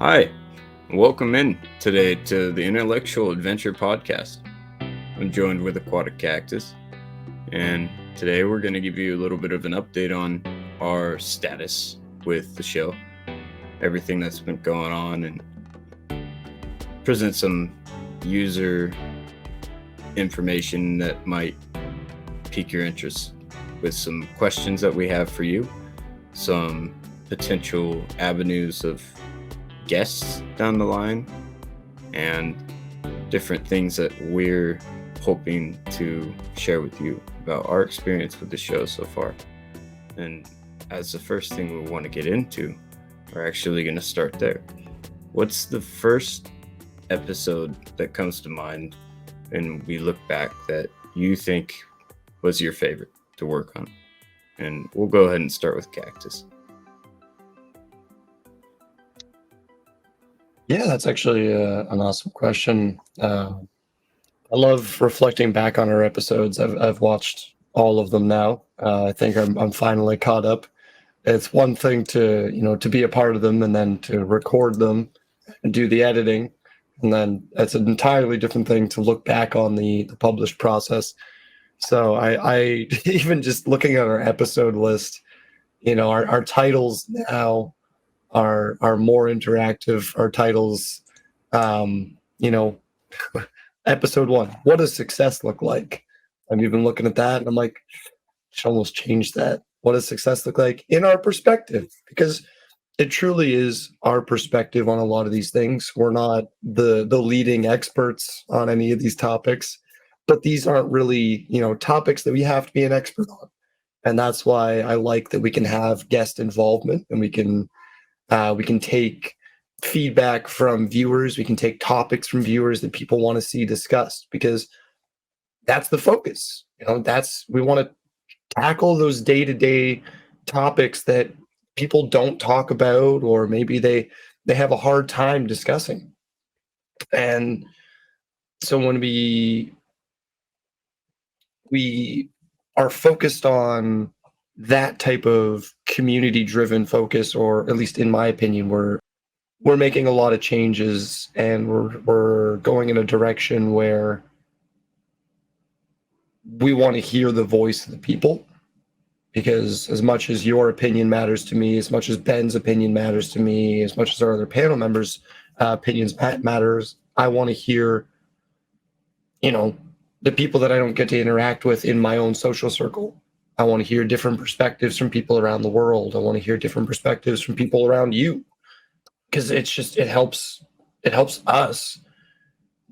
Hi, welcome in today to the Intellectual Adventure Podcast. I'm joined with AquaticCactus, and today we're going to give you a little bit of an update on our status with the show, everything that's been going on, and present some user information that might pique your interest with some questions that we have for you, some potential avenues of guests down the line, and different things that we're hoping to share with you about our experience with the show so far. And as the first thing we want to get into, we're actually going to start there. What's the first episode that comes to mind when we look back that you think was your favorite to work on? And we'll go ahead and start with Cactus. Yeah, that's actually an awesome question. I love reflecting back on our episodes. I've watched all of them now. I think I'm finally caught up. It's one thing to be a part of them and then to record them and do the editing, and then it's an entirely different thing to look back on the published process. So I even just looking at our episode list, our titles now are more interactive. Our titles, um, you know, episode 1, what does success look like? I'm even looking at that and I'm like, I should almost change that. What does success look like in our perspective? Because it truly is our perspective on a lot of these things. We're not the leading experts on any of these topics, but these aren't really, topics that we have to be an expert on. And that's why I like that we can have guest involvement and we can take feedback from viewers. We can take topics from viewers that people want to see discussed, because that's the focus. We want to tackle those day-to-day topics that people don't talk about, or maybe they have a hard time discussing. And so when we are focused on that type of community-driven focus, or at least in my opinion, we're making a lot of changes, and we're going in a direction where we want to hear the voice of the people. Because as much as your opinion matters to me, as much as Ben's opinion matters to me, as much as our other panel members' opinions matters, I want to hear, the people that I don't get to interact with in my own social circle. I want to hear different perspectives from people around the world. I want to hear different perspectives from people around you, because it helps us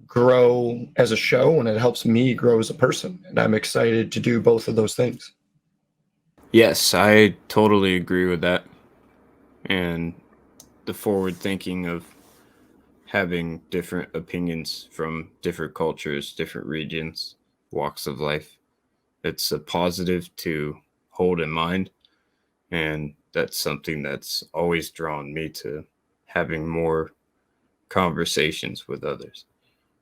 grow as a show, and it helps me grow as a person. And I'm excited to do both of those things. Yes, I totally agree with that. And the forward thinking of having different opinions from different cultures, different regions, walks of life. It's a positive to hold in mind. And that's something that's always drawn me to having more conversations with others,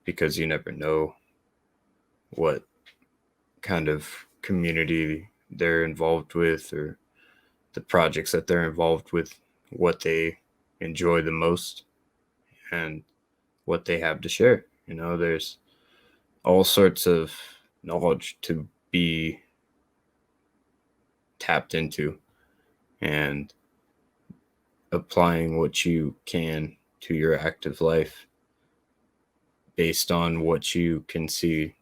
because you never know what kind of community they're involved with, or the projects that they're involved with, what they enjoy the most, and what they have to share. There's all sorts of knowledge to be tapped into, and applying what you can to your active life based on what you can see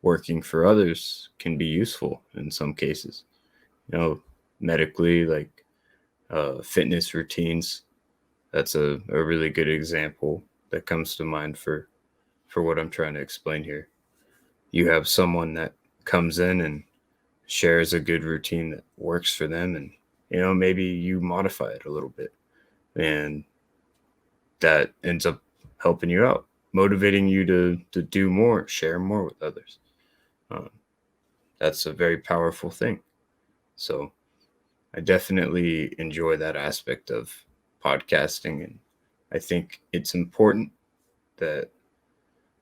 working for others can be useful in some cases. Medically, like fitness routines. That's a really good example that comes to mind for what I'm trying to explain here. You have someone that comes in and shares a good routine that works for them, and maybe you modify it a little bit, and that ends up helping you out, motivating you to do more, share more with others. That's a very powerful thing. So I definitely enjoy that aspect of podcasting, and I think it's important that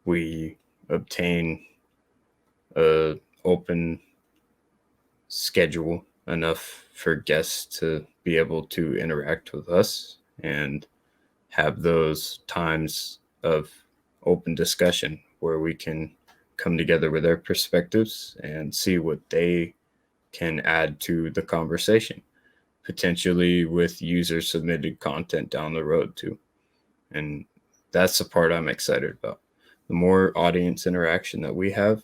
we obtain a open schedule enough for guests to be able to interact with us and have those times of open discussion where we can come together with their perspectives and see what they can add to the conversation, potentially with user submitted content down the road too. And that's the part I'm excited about. The more audience interaction that we have,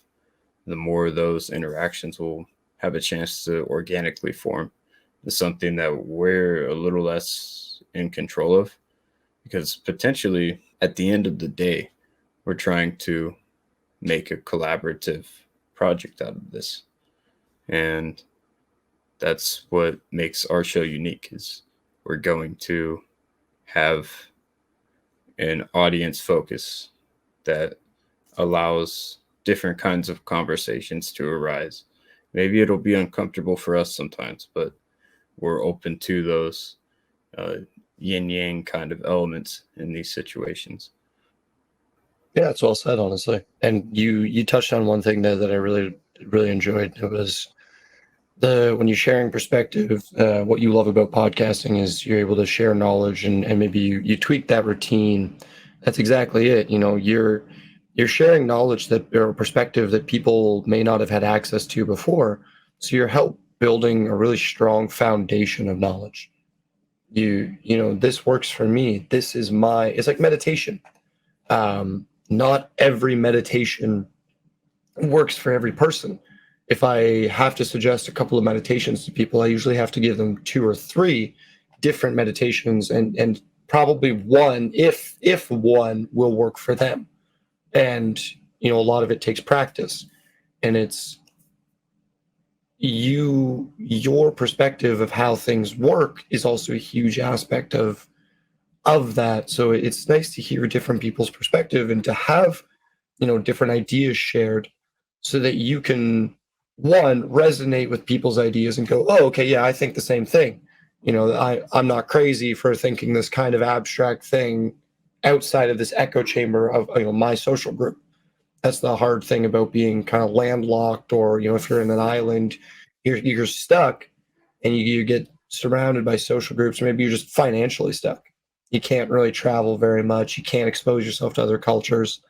the more those interactions will have a chance to organically form into something that we're a little less in control of. Because potentially, at the end of the day, we're trying to make a collaborative project out of this. And that's what makes our show unique is we're going to have an audience focus that allows different kinds of conversations to arise. Maybe it'll be uncomfortable for us sometimes, but we're open to those uh, yin yang kind of elements in these situations. Yeah, it's well said, honestly. And you touched on one thing there that I really enjoyed. It was the when you're sharing perspective. What you love about podcasting is you're able to share knowledge, and maybe you tweak that routine. That's exactly it. You're sharing knowledge that or perspective that people may not have had access to before. So you're help building a really strong foundation of knowledge. This works for me. This is my. It's like meditation. Not every meditation works for every person. If I have to suggest a couple of meditations to people, I usually have to give them 2 or 3 different meditations, and probably one, if one, will work for them. And a lot of it takes practice, and it's your perspective of how things work is also a huge aspect of that. So it's nice to hear different people's perspective and to have different ideas shared so that you can one resonate with people's ideas and go, oh, okay, yeah, I think the same thing. I'm not crazy for thinking this kind of abstract thing outside of this echo chamber of my social group. That's the hard thing about being kind of landlocked, or if you're in an island, you're stuck, and you get surrounded by social groups, or maybe you're just financially stuck. You can't really travel very much. You can't expose yourself to other cultures.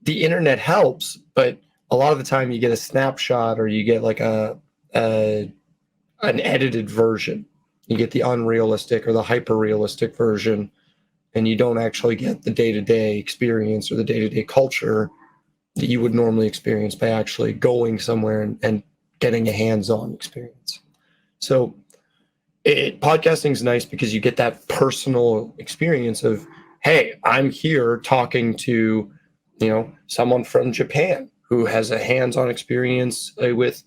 The internet helps, but a lot of the time you get a snapshot, or you get like a an edited version. You get the unrealistic or the hyper realistic version, and you don't actually get the day-to-day experience or the day-to-day culture that you would normally experience by actually going somewhere and getting a hands-on experience. So podcasting is nice because you get that personal experience of, hey, I'm here talking to someone from Japan who has a hands-on experience with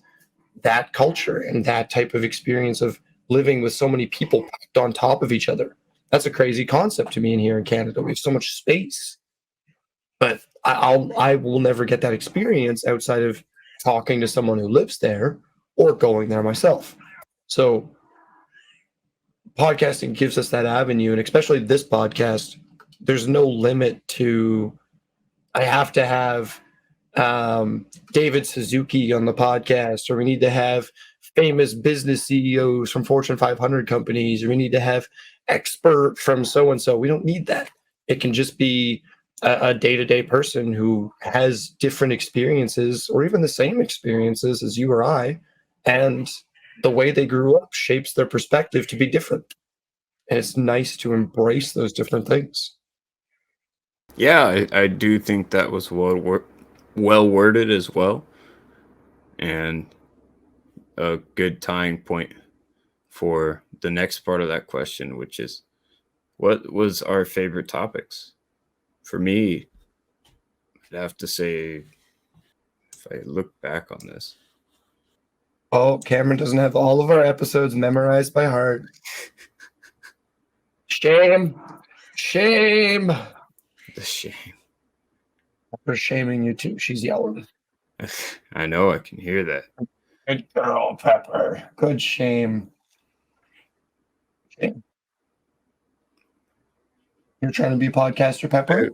that culture and that type of experience of living with so many people packed on top of each other. That's a crazy concept to me. In here in Canada, we have so much space, but I will never get that experience outside of talking to someone who lives there or going there myself. So podcasting gives us that avenue, and especially this podcast, there's no limit to I have to have David Suzuki on the podcast, or we need to have famous business CEOs from Fortune 500 companies, or we need to have expert from so and so. We don't need that. It can just be a day-to-day person who has different experiences, or even the same experiences as you or I, and the way they grew up shapes their perspective to be different. And it's nice to embrace those different things. Yeah, I do think that was well worded as well, and a good tying point for the next part of that question, which is what was our favorite topics? For me, I'd have to say, if I look back on this, Oh, Cameron doesn't have all of our episodes memorized by heart. Shame. Shame. the shame. We're shaming you too. She's yelling. I know I can hear that. Good girl, Pepper. Good shame. Shame. You're trying to be podcaster, Pepper?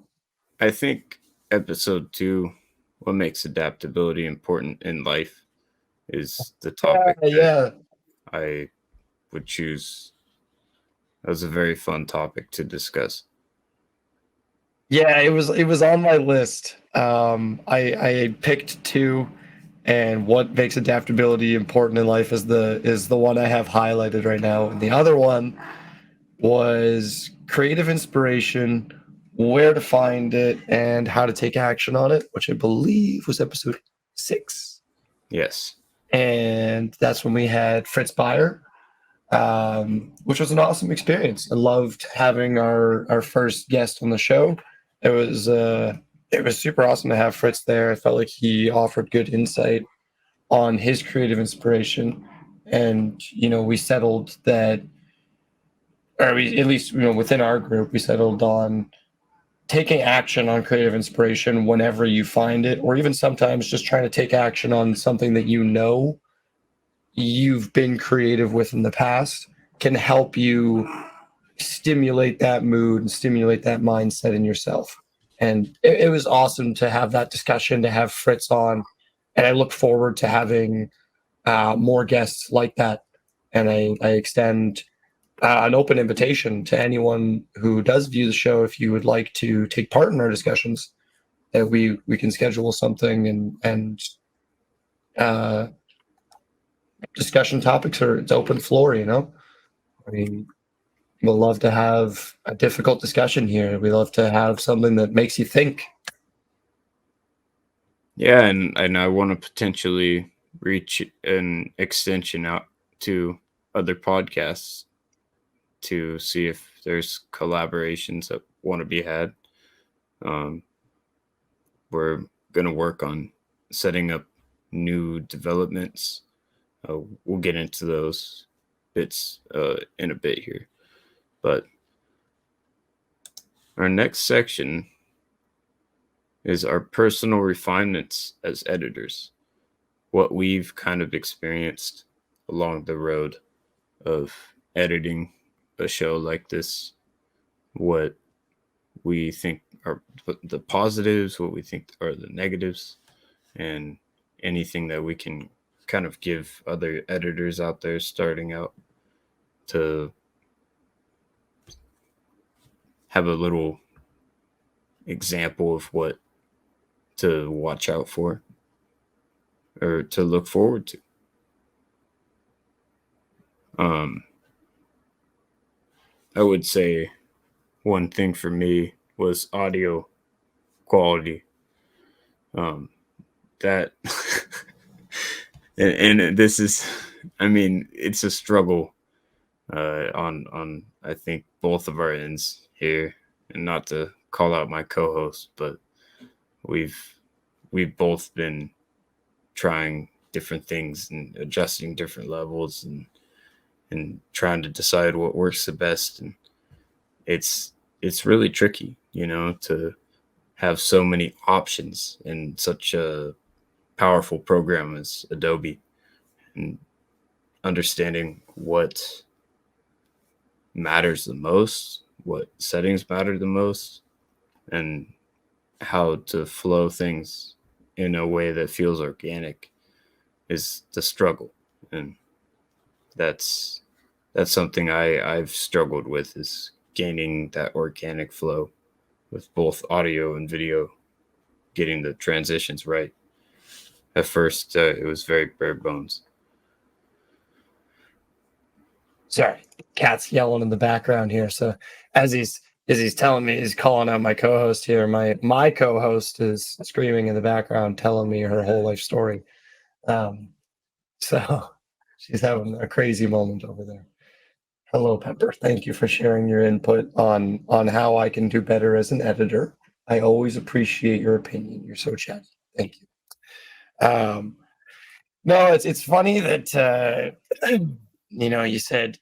I think episode 2, what makes adaptability important in life, is the topic Yeah. I would choose. That was a very fun topic to discuss. Yeah, it was on my list. I picked two, and what makes adaptability important in life is the one I have highlighted right now, and the other one was creative inspiration, where to find it, and how to take action on it, which I believe was episode 6. Yes. And that's when we had Fritz Beyer, which was an awesome experience. I loved having our first guest on the show. It was super awesome to have Fritz there. I felt like he offered good insight on his creative inspiration, and we settled that, or we, at least within our group, we settled on taking action on creative inspiration whenever you find it, or even sometimes just trying to take action on something that you've been creative with in the past can help you stimulate that mood and stimulate that mindset in yourself. And it was awesome to have that discussion, to have Fritz on, and I look forward to having more guests like that. And I extend an open invitation to anyone who does view the show. If you would like to take part in our discussions, that we can schedule something, and uh, discussion topics are, it's open floor. I mean, we'll love to have a difficult discussion here. We love to have something that makes you think. Yeah, and I want to potentially reach an extension out to other podcasts to see if there's collaborations that want to be had. Um, we're going to work on setting up new developments. We'll get into those bits in a bit here. But our next section is our personal refinements as editors, what we've kind of experienced along the road of editing a show like this, what we think are the positives, what we think are the negatives, and anything that we can kind of give other editors out there starting out to have a little example of what to watch out for or to look forward to. Um, I would say one thing for me was audio quality. That and this is, I mean, it's a struggle on I think both of our ends here, and not to call out my co-host, but we've we've both been trying different things and adjusting different levels and trying to decide what works the best. And it's really tricky, to have so many options in such a powerful program as Adobe, and understanding what matters the most, what settings matter the most, and how to flow things in a way that feels organic is the struggle. And that's something I've struggled with, is gaining that organic flow with both audio and video, getting the transitions right. At first, it was very bare bones. Sorry, cat's yelling in the background here. So as he's telling me, he's calling out my co-host here. My co-host is screaming in the background, telling me her whole life story. So she's having a crazy moment over there. Hello, Pepper. Thank you for sharing your input on how I can do better as an editor. I always appreciate your opinion. You're so chatty. Thank you. No, it's funny that you said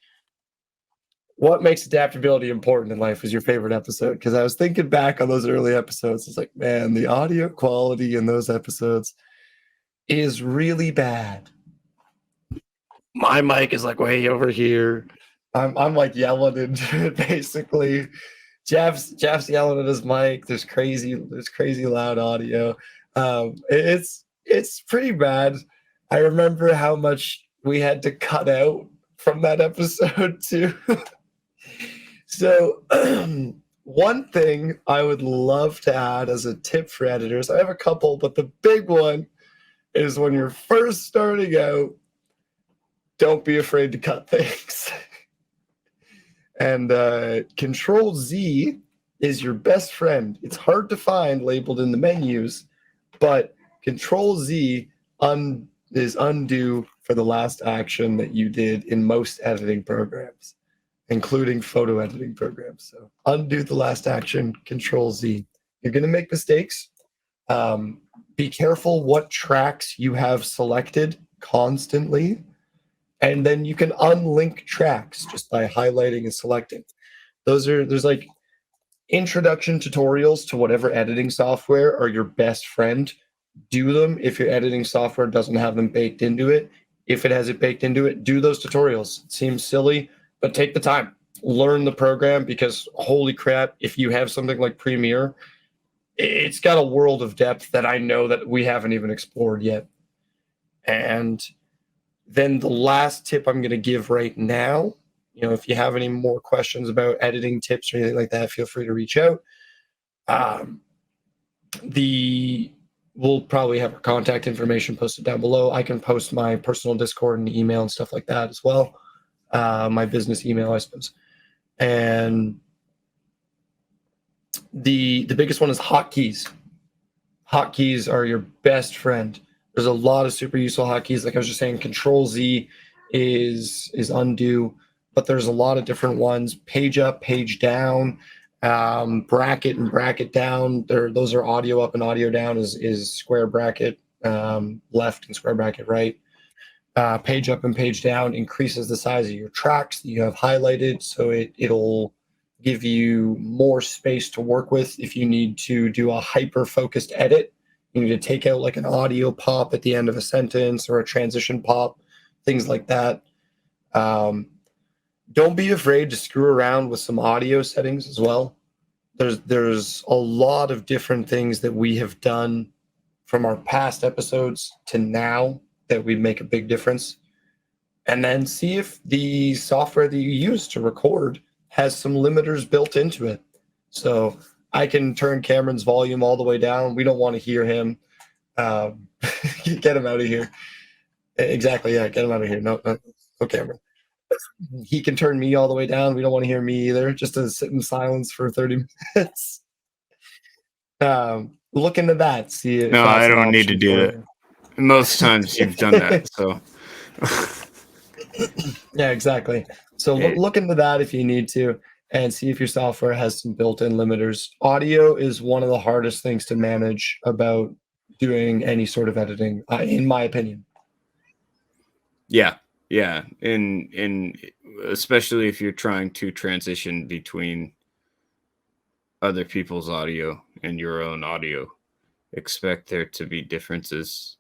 what makes adaptability important in life was your favorite episode, because I was thinking back on those early episodes. It's like, man, the audio quality in those episodes is really bad. My mic is like way over here. I'm like yelling into it basically. Jeff's yelling at his mic. There's crazy loud audio. It's pretty bad. I remember how much we had to cut out from that episode too. So One thing I would love to add as a tip for editors, I have a couple, but the big one is when you're first starting out, don't be afraid to cut things. And Control Z is your best friend. It's hard to find labeled in the menus, but Control Z is undo for the last action that you did in most editing programs, including photo editing programs. So undo the last action, Control Z. You're going to make mistakes. Be careful what tracks you have selected constantly. And then you can unlink tracks just by highlighting and selecting. There's like introduction tutorials to whatever editing software are your best friend. Do them if your editing software doesn't have them baked into it. If it has it baked into it, do those tutorials. It seems silly, but take the time. Learn the program, because holy crap, if you have something like Premiere, it's got a world of depth that I know that we haven't even explored yet. And then the last tip I'm going to give right now, if you have any more questions about editing tips or anything like that, feel free to reach out. We'll probably have our contact information posted down below. I can post my personal Discord and email and stuff like that as well. My business email, I suppose. And the biggest one is hotkeys. Hotkeys are your best friend. There's a lot of super useful hotkeys. Like I was just saying, Control Z is undo, but there's a lot of different ones. Page up, page down, bracket and bracket down. Those are audio up and audio down is square bracket left and square bracket right. Page up and page down increases the size of your tracks that you have highlighted, so it'll give you more space to work with if you need to do a hyper-focused edit. You need to take out like an audio pop at the end of a sentence or a transition pop, things like that. Don't be afraid to screw around with some audio settings as well. There's a lot of different things that we have done from our past episodes to now that would make a big difference. And then see if the software that you use to record has some limiters built into it. So I can turn Cameron's volume all the way down. We don't want to hear him. Get him out of here. Exactly, yeah, get him out of here. No, Cameron. He can turn me all the way down. We don't want to hear me either, just to sit in silence for 30 minutes. Look into that. See if no, that's I don't need to do that. Most times you've done that, so. Yeah, exactly. So look into that if you need to, and see if your software has some built-in limiters. Audio is one of the hardest things to manage about doing any sort of editing, in my opinion. Yeah, and especially if you're trying to transition between other people's audio and your own audio, expect there to be differences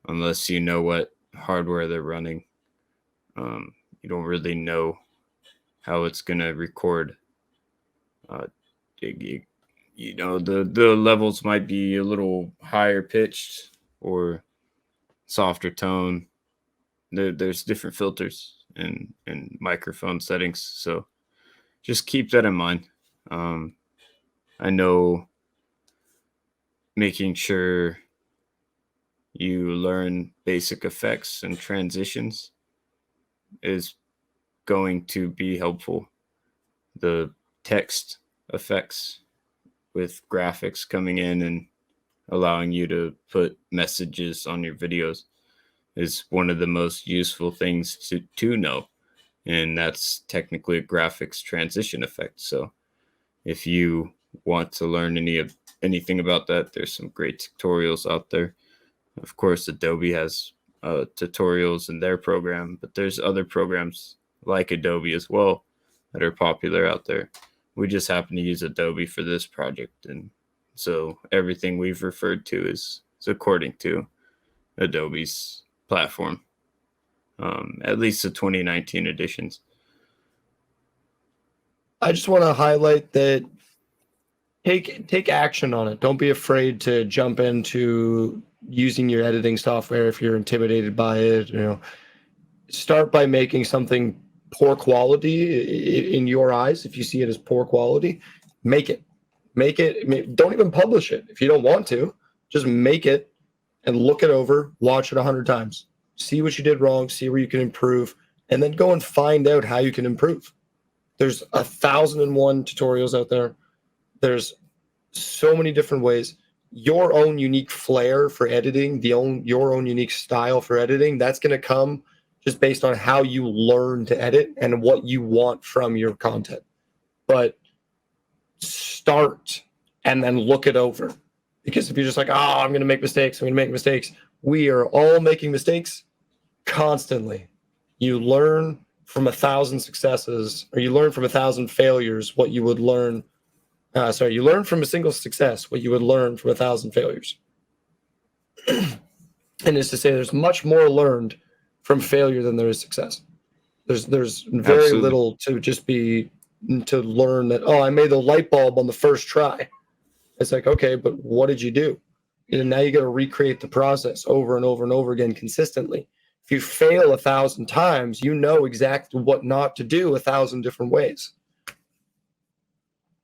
unless you know what hardware they're running. You don't really know how it's going to record. The levels might be a little higher pitched or softer tone. There's different filters and microphone settings, so just keep that in mind. I know making sure you learn basic effects and transitions is going to be helpful. The text effects with graphics coming in and allowing you to put messages on your videos is one of the most useful things to know. And that's technically a graphics transition effect. So if you want to learn anything about that, there's some great tutorials out there. Of course, Adobe has tutorials in their program, but there's other programs like Adobe as well that are popular out there. We just happen to use Adobe for this project, and so everything we've referred to is according to Adobe's platform, at least the 2019 editions. I just want to highlight that take action on it. Don't be afraid to jump into using your editing software if you're intimidated by it. Start by making something poor quality in your eyes. If you see it as poor quality, make it. Don't even publish it if you don't want to. Just make it and look it over, watch it 100 times, see what you did wrong, see where you can improve, and then go and find out how you can improve. There's 1,001 tutorials out there. There's so many different ways. Your own unique flair for editing, your own unique style for editing, that's going to come just based on how you learn to edit and what you want from your content. But start and then look it over. Because if you're just like, I'm going to make mistakes, we are all making mistakes constantly. You learn from 1,000 successes, or you learn from 1,000 failures what you would learn. You learn from a single success what you would learn from 1,000 failures. And it's to say there's much more learned from failure than there is success. There's very Absolutely. little to learn that, I made the light bulb on the first try. It's like, okay, but what did you do? And now you got to recreate the process over and over and over again consistently. If you fail 1,000 times, you know exactly what not to do 1,000 different ways.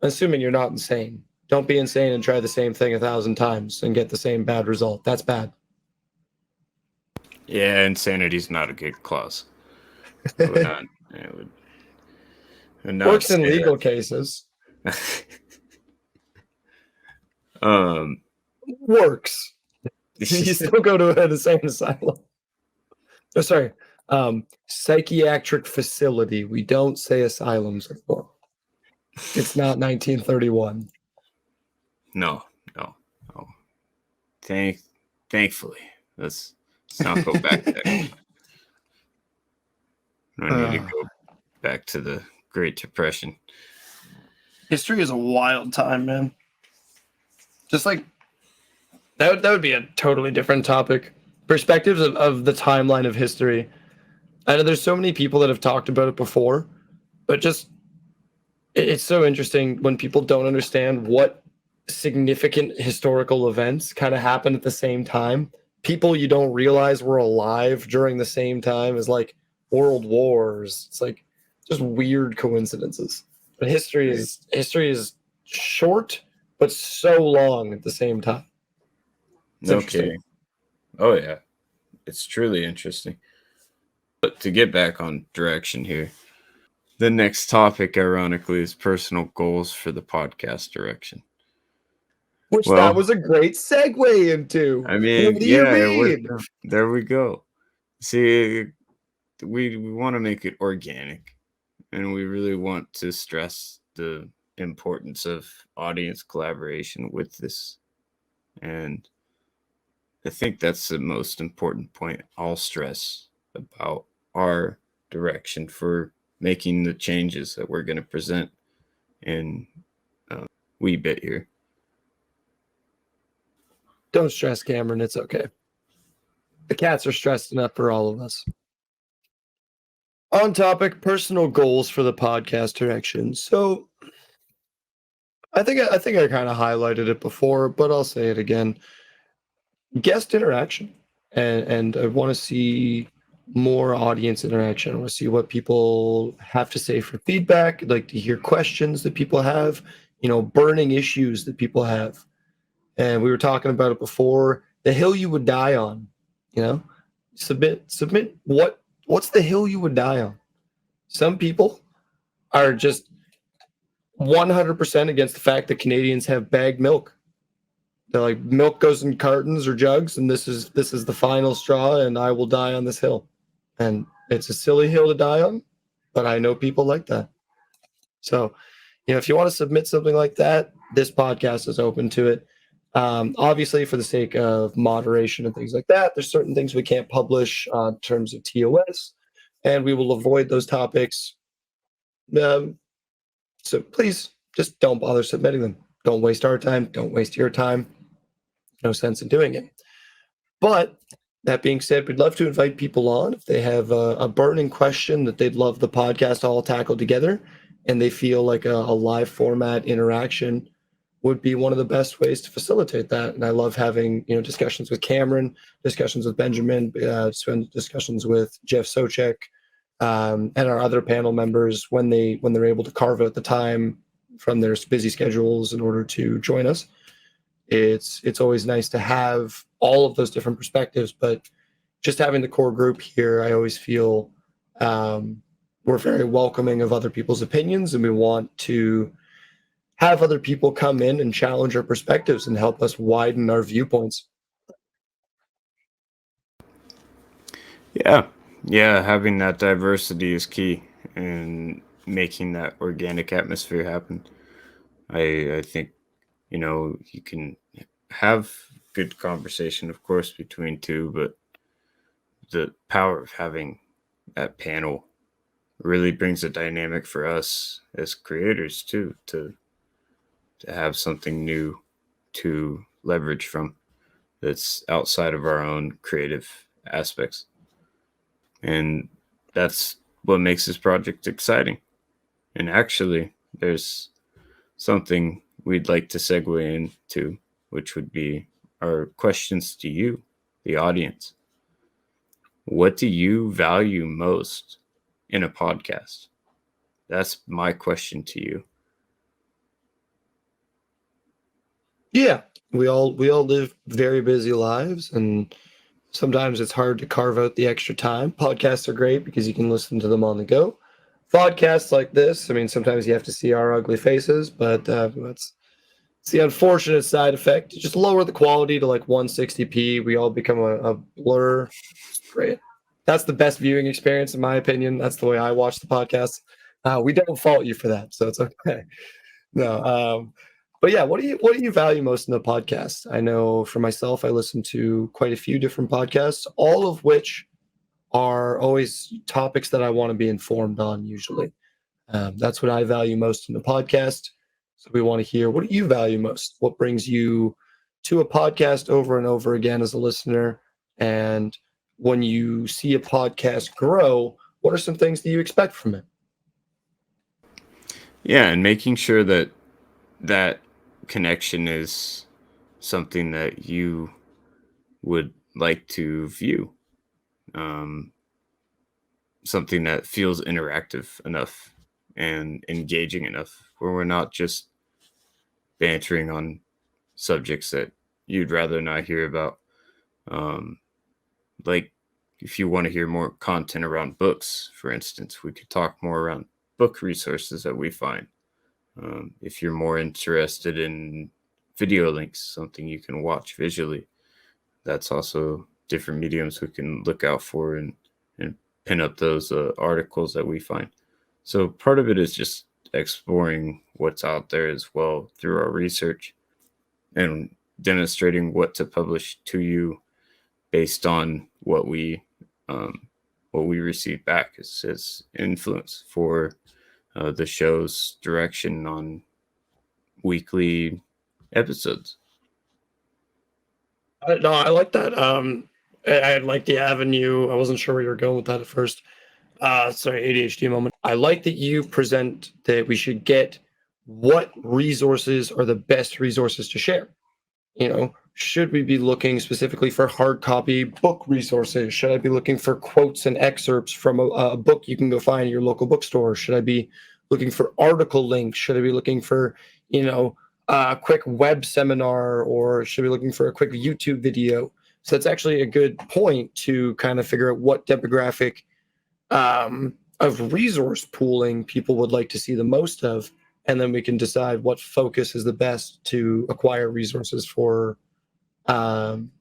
Assuming you're not insane. Don't be insane and try the same thing 1,000 times and get the same bad result. That's bad. Yeah, insanity is not a good clause. Works in legal cases. Works. You still go to an insane asylum. Oh, sorry. Psychiatric facility. We don't say asylums anymore. It's not 1931. No. Thankfully, let's not go back there. I need to go back to the Great Depression. History is a wild time, man. Just like that would be a totally different topic. Perspectives of the timeline of history. I know there's so many people that have talked about it before, but just it's so interesting when people don't understand what significant historical events kind of happen at the same time. People you don't realize were alive during the same time as like world wars. It's like just weird coincidences. But history is short, but so long at the same time. Okay. Oh yeah, it's truly interesting. But to get back on direction here, the next topic, ironically, is personal goals for the podcast direction. Which that was a great segue into. I mean, what do you mean? There we go. See, we want to make it organic, and we really want to stress the importance of audience collaboration with this. And I think that's the most important point I'll stress about our direction for making the changes that we're going to present in a wee bit here. Don't stress, Cameron. It's okay. The cats are stressed enough for all of us. On topic, personal goals for the podcast direction. So I think I kind of highlighted it before, but I'll say it again. Guest interaction. And I want to see more audience interaction. I want to see what people have to say for feedback. I'd like to hear questions that people have, burning issues that people have. And we were talking about it before. The hill you would die on, submit what's the hill you would die on? Some people are just 100% against the fact that Canadians have bagged milk. They're like, milk goes in cartons or jugs, and this is the final straw, and I will die on this hill. And it's a silly hill to die on, but I know people like that. So, if you want to submit something like that, this podcast is open to it. Obviously, for the sake of moderation and things like that, there's certain things we can't publish in terms of TOS, and we will avoid those topics. So please just don't bother submitting them. Don't waste our time. Don't waste your time. No sense in doing it. But that being said, we'd love to invite people on if they have a burning question that they'd love the podcast all tackled together, and they feel like a live format interaction would be one of the best ways to facilitate that. And I love having, discussions with Cameron, discussions with Benjamin, discussions with Jeff Socek, and our other panel members when they're able to carve out the time from their busy schedules in order to join us. It's always nice to have all of those different perspectives, but just having the core group here, I always feel we're very welcoming of other people's opinions, and we want to have other people come in and challenge our perspectives and help us widen our viewpoints. Yeah, yeah, having that diversity is key and making that organic atmosphere happen. I think you can have good conversation, of course, between two, but the power of having that panel really brings a dynamic for us as creators too, to have something new to leverage from that's outside of our own creative aspects. And that's what makes this project exciting. And actually, there's something we'd like to segue into, which would be our questions to you, the audience. What do you value most in a podcast? That's my question to you. Yeah, we all live very busy lives, and sometimes it's hard to carve out the extra time. Podcasts are great because you can listen to them on the go. Podcasts like this, I mean, sometimes you have to see our ugly faces, but that's it's the unfortunate side effect. You just lower the quality to like 160p. We all become a blur. It's great. That's the best viewing experience, in my opinion. That's the way I watch the podcast. We don't fault you for that, so it's okay. No, but yeah, what do you value most in a podcast? I know for myself, I listen to quite a few different podcasts, all of which are always topics that I want to be informed on. Usually, that's what I value most in a podcast. So we want to hear, what do you value most? What brings you to a podcast over and over again as a listener? And when you see a podcast grow, what are some things that you expect from it? Yeah, and making sure that that connection is something that you would like to view, um, something that feels interactive enough and engaging enough, where we're not just bantering on subjects that you'd rather not hear about. Um, like, if you want to hear more content around books, for instance, we could talk more around book resources that we find. If you're more interested in video links, something you can watch visually, that's also different mediums we can look out for and pin up those articles that we find. So part of it is just exploring what's out there as well through our research and demonstrating what to publish to you based on um, what we receive back as influence for the show's direction on weekly episodes. No, I like that. I like the avenue. I wasn't sure where you were going with that at first. Sorry, ADHD moment. I like that you present that we should get what resources are the best resources to share. Should we be looking specifically for hard copy book resources? Should I be looking for quotes and excerpts from a book you can go find in your local bookstore? Should I be looking for article links? Should I be looking for, a quick web seminar, or should I be looking for a quick YouTube video? So that's actually a good point to kind of figure out what demographic of resource pooling people would like to see the most of, and then we can decide what focus is the best to acquire resources um,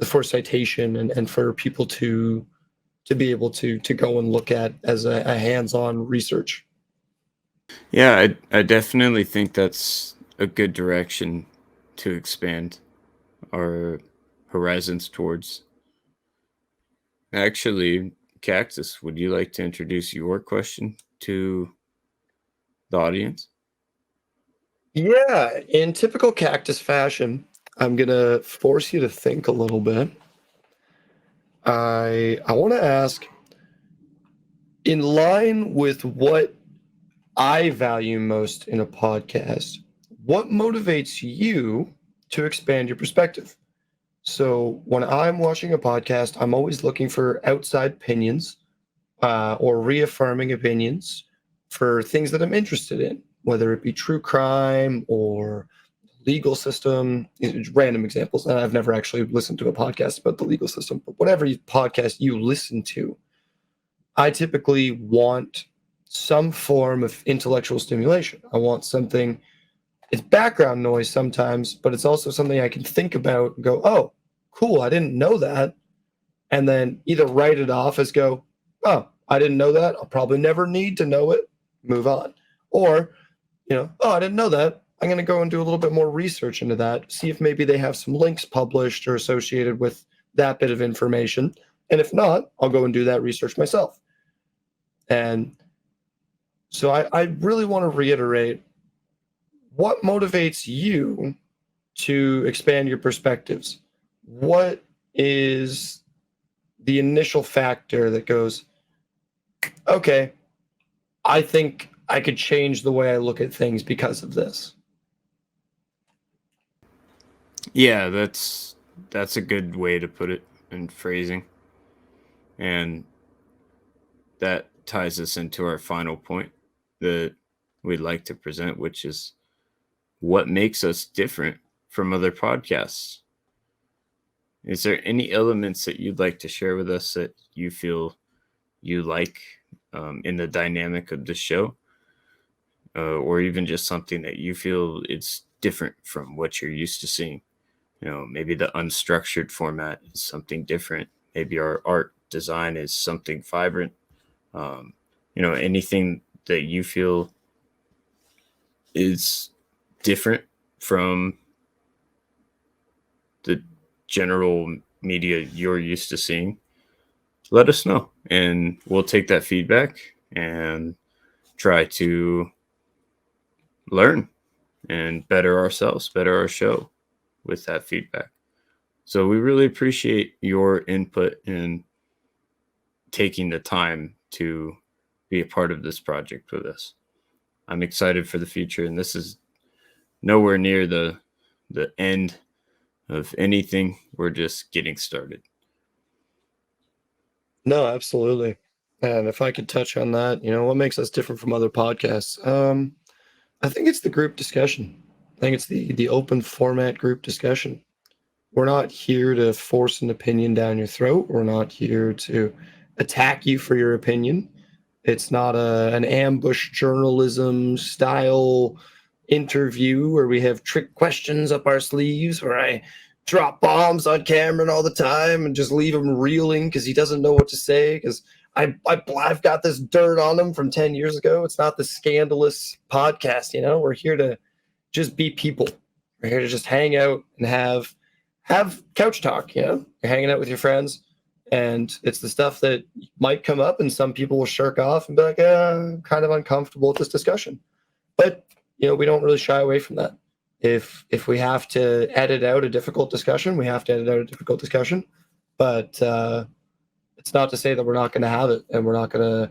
for citation and for people to be able to go and look at as a hands-on research. Yeah, I definitely think that's a good direction to expand our horizons towards. Actually, Cactus, would you like to introduce your question to the audience? Yeah, in typical cactus fashion, I'm gonna force you to think a little bit. I want to ask, in line with what I value most in a podcast, what motivates you to expand your perspective? So when I'm watching a podcast, I'm always looking for outside opinions or reaffirming opinions for things that I'm interested in. whether it be true crime or legal system, random examples. And I've never actually listened to a podcast about the legal system, but whatever podcast you listen to, I typically want some form of intellectual stimulation. I want something, it's background noise sometimes, but it's also something I can think about and go, oh, cool, I didn't know that. And then either write it off as go, oh, I didn't know that. I'll probably never need to know it. Move on. Or, oh, I didn't know that. I'm going to go and do a little bit more research into that, see if maybe they have some links published or associated with that bit of information. And if not, I'll go and do that research myself. And so I really want to reiterate, what motivates you to expand your perspectives? What is the initial factor that goes, okay, I think I could change the way I look at things because of this? Yeah, that's a good way to put it in phrasing. And that ties us into our final point that we'd like to present, which is what makes us different from other podcasts. Is there any elements that you'd like to share with us that you feel you like in the dynamic of the show? Or even just something that you feel it's different from what you're used to seeing? Maybe the unstructured format is something different. Maybe our art design is something vibrant. Anything that you feel is different from the general media you're used to seeing, let us know. And we'll take that feedback and try to learn and better ourselves, better our show with that feedback. So we really appreciate your input and taking the time to be a part of this project with us. I'm excited for the future, and this is nowhere near the end of anything. We're just getting started. No, absolutely. And if I could touch on that, what makes us different from other podcasts? I think it's the group discussion. I think it's the open format group discussion. We're not here to force an opinion down your throat. We're not here to attack you for your opinion. It's not an ambush journalism style interview where we have trick questions up our sleeves, where I drop bombs on Cameron all the time and just leave him reeling because he doesn't know what to say, because I've got this dirt on him from 10 years ago. It's not the scandalous podcast, We're here to just be people. We're here to just hang out and have couch talk, You're hanging out with your friends, and it's the stuff that might come up and some people will shirk off and be like, I'm kind of uncomfortable with this discussion. But, we don't really shy away from that. If we have to edit out a difficult discussion, we have to edit out a difficult discussion. But it's not to say that we're not going to have it, and we're not going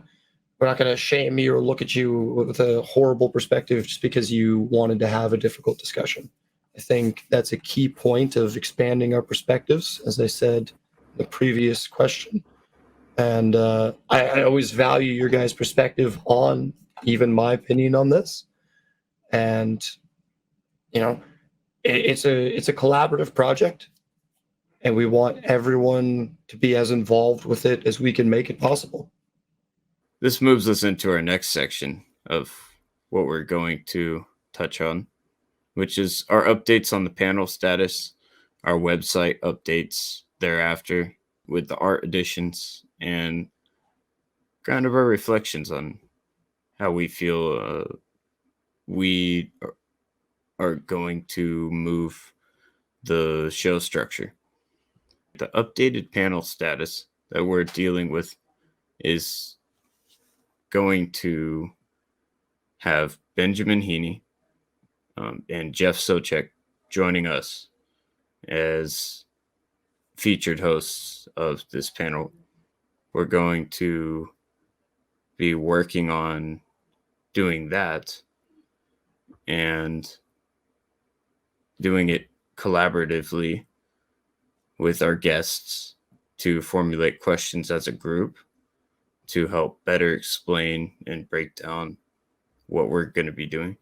to shame you or look at you with a horrible perspective just because you wanted to have a difficult discussion. I think that's a key point of expanding our perspectives, as I said in the previous question. And I always value your guys' perspective on even my opinion on this. And, it's a collaborative project, and we want everyone to be as involved with it as we can make it possible. This moves us into our next section of what we're going to touch on, which is our updates on the panel status, our website updates thereafter with the art editions, and kind of our reflections on how we feel we are going to move the show structure. The updated panel status that we're dealing with is going to have Benjamin Heaney and Jeff Sochek joining us as featured hosts of this panel. We're going to be working on doing that and doing it collaboratively with our guests to formulate questions as a group to help better explain and break down what we're going to be doing.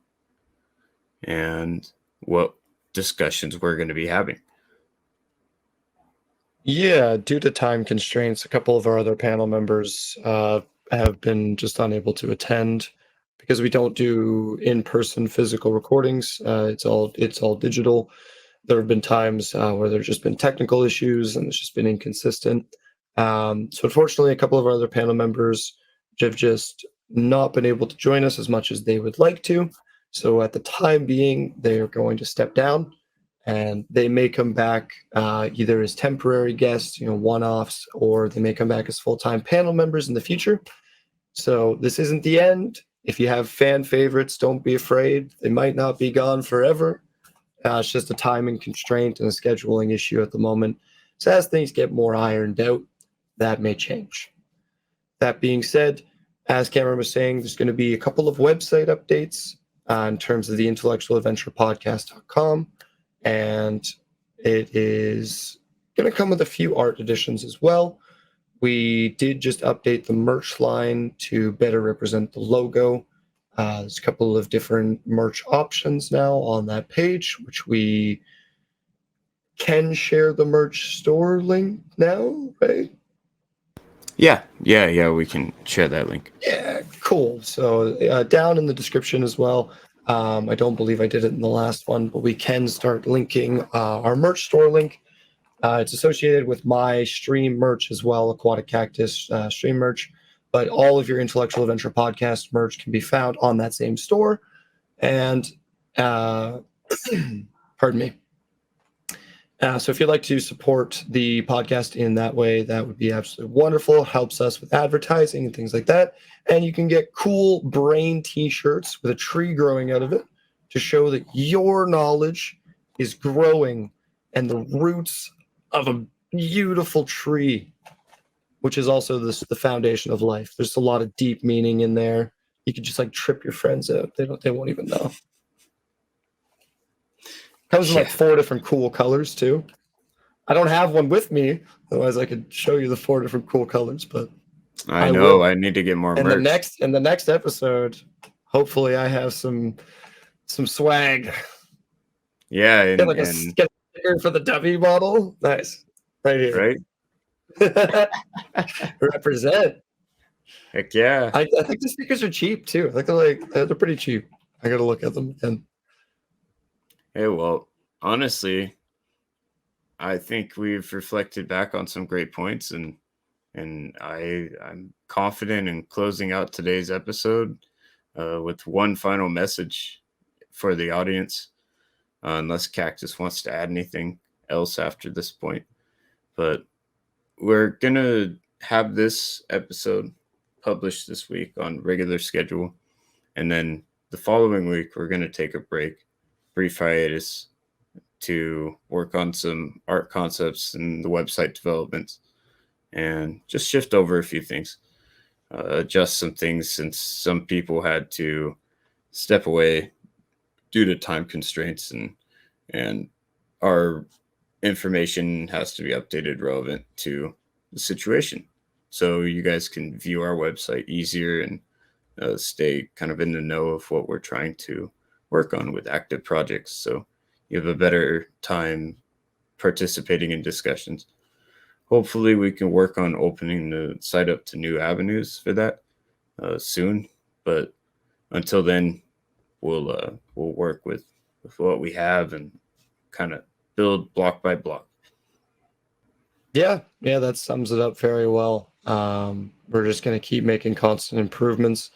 and what discussions we're going to be having. Yeah, due to time constraints, a couple of our other panel members have been just unable to attend because we don't do in-person physical recordings. It's all digital. There have been times where there's just been technical issues and it's just been inconsistent. So unfortunately, a couple of our other panel members have just not been able to join us as much as they would like to. So at the time being, they are going to step down, and they may come back either as temporary guests, one-offs, or they may come back as full-time panel members in the future. So this isn't the end. If you have fan favorites, don't be afraid. They might not be gone forever. It's just a timing constraint and a scheduling issue at the moment. So as things get more ironed out, that may change. That being said, as Cameron was saying, there's going to be a couple of website updates in terms of the intellectualadventurepodcast.com, and it is going to come with a few art editions as well. We did just update the merch line to better represent the logo. There's a couple of different merch options now on that page, which we can share the merch store link now, right? Yeah, we can share that link. Yeah, cool. So down in the description as well. I don't believe I did it in the last one, but we can start linking our merch store link. It's associated with my stream merch as well, AquaticCactus stream merch. But all of your Intellectual Adventure Podcast merch can be found on that same store. And pardon me. So if you'd like to support the podcast in that way, that would be absolutely wonderful. It helps us with advertising and things like that. And you can get cool brain t-shirts with a tree growing out of it to show that your knowledge is growing and the roots of a beautiful tree, which is also the foundation of life. There's a lot of deep meaning in there. You could just trip your friends out. They won't even know. Comes in 4 different cool colors too. I don't have one with me, otherwise I could show you the 4 different cool colors. But I know I need to get more merch. In the next episode, hopefully I have some swag. Yeah, and get a sticker for the W model. Nice, right here. Right. Represent. Heck yeah. I think the stickers are cheap too. I think they're pretty cheap. I gotta look at them again. Hey, well, honestly, I think we've reflected back on some great points, and I'm confident in closing out today's episode with one final message for the audience, unless Cactus wants to add anything else after this point. But we're going to have this episode published this week on regular schedule, and then the following week, we're going to take a brief hiatus to work on some art concepts and the website developments, and just shift over a few things, adjust some things since some people had to step away due to time constraints, and our information has to be updated relevant to the situation. So you guys can view our website easier and stay kind of in the know of what we're trying to work on with active projects. So you have a better time participating in discussions. Hopefully we can work on opening the site up to new avenues for that soon. But until then, we'll work with what we have and kind of build block by block. Yeah, that sums it up very well. We're just going to keep making constant improvements.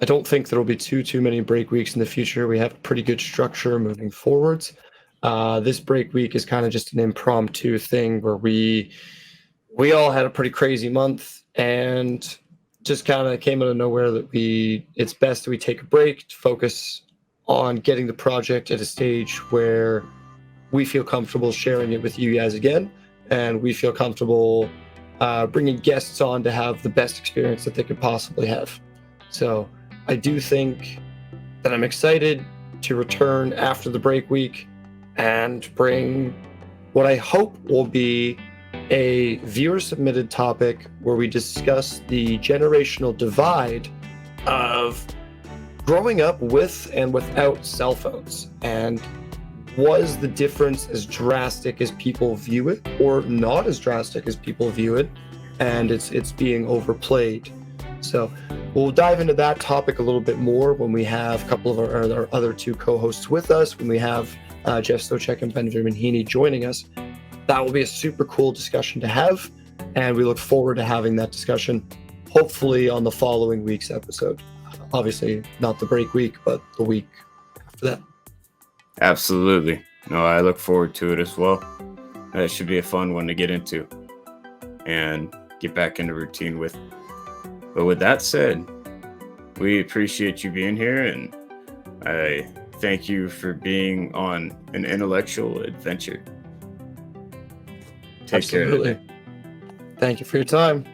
I don't think there'll be too many break weeks in the future. We have a pretty good structure moving forwards. This break week is kind of just an impromptu thing where we all had a pretty crazy month and just kind of came out of nowhere that it's best that we take a break to focus on getting the project at a stage where we feel comfortable sharing it with you guys again, and we feel comfortable bringing guests on to have the best experience that they could possibly have. So I do think that I'm excited to return after the break week and bring what I hope will be a viewer-submitted topic where we discuss the generational divide of growing up with and without cell phones, and was the difference as drastic as people view it, or not as drastic as people view it, and it's being overplayed? So we'll dive into that topic a little bit more when we have a couple of our other two co-hosts with us, when we have Jeff Stochek and Benjamin Heaney joining us. That will be a super cool discussion to have, and we look forward to having that discussion hopefully on the following week's episode. Obviously not the break week, but the week after that. Absolutely. No, I look forward to it as well. That should be a fun one to get into and get back into routine with. But with that said, we appreciate you being here, and I thank you for being on an intellectual adventure. Take Absolutely. care. Thank you for your time.